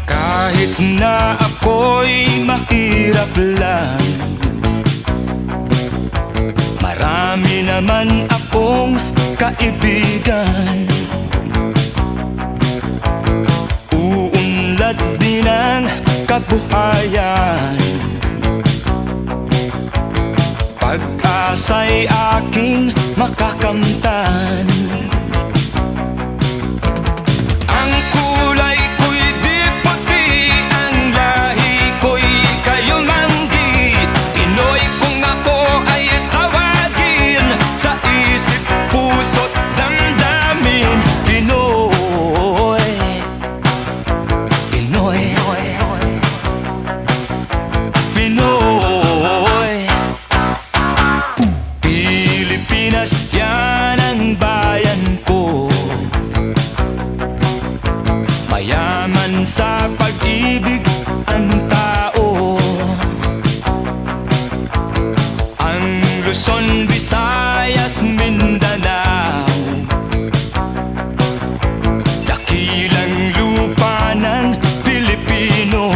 Kahit na ako'y mahirap lang, marami naman akong kaibigan. Uunlad din ang kabuhayan, pag-asa'y aking makakamtan. Ang kulay ko'y di puti, ang lahi ko'y kayumanggi. Pinoy kung ako ay tawagin, sa isip, puso't damdamin. Pinoy, Pinoy, Pinoy. Pilipinas, yan ang bayan ko, mayaman sa pag-ibig ang tao. Ang Luzon, Visayas, Mindanao, dakilang lupa ng Pilipino.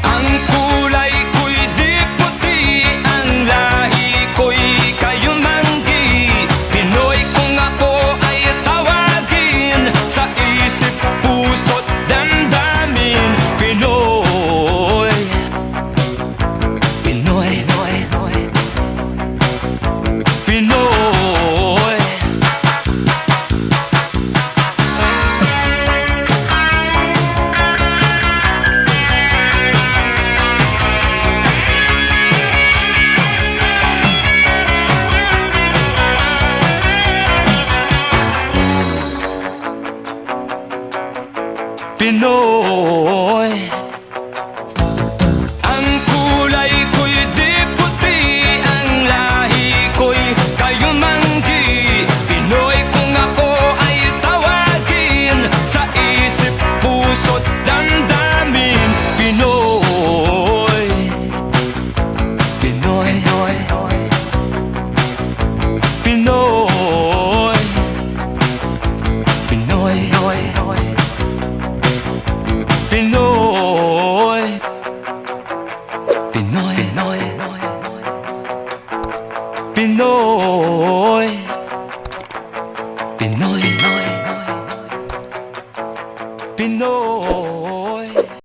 Ang kulay ko'y di puti, ang lahi ko'y kayumanggi. Pinoy kung ako ay tawagin, sa isip, puso't damdamin. Pinoy, Pinoy, Pinoy. Pinoy. Ang kulay ko'y di puti, ang lahi ko'y kayumanggi. Pinoy kung ako ay tawagin, sa isip, puso't damdamin. Pinoy, Pinoy, Pinoy, Pinoy, Pinoy, Pinoy, Pinoy, Pinoy, Pinoy.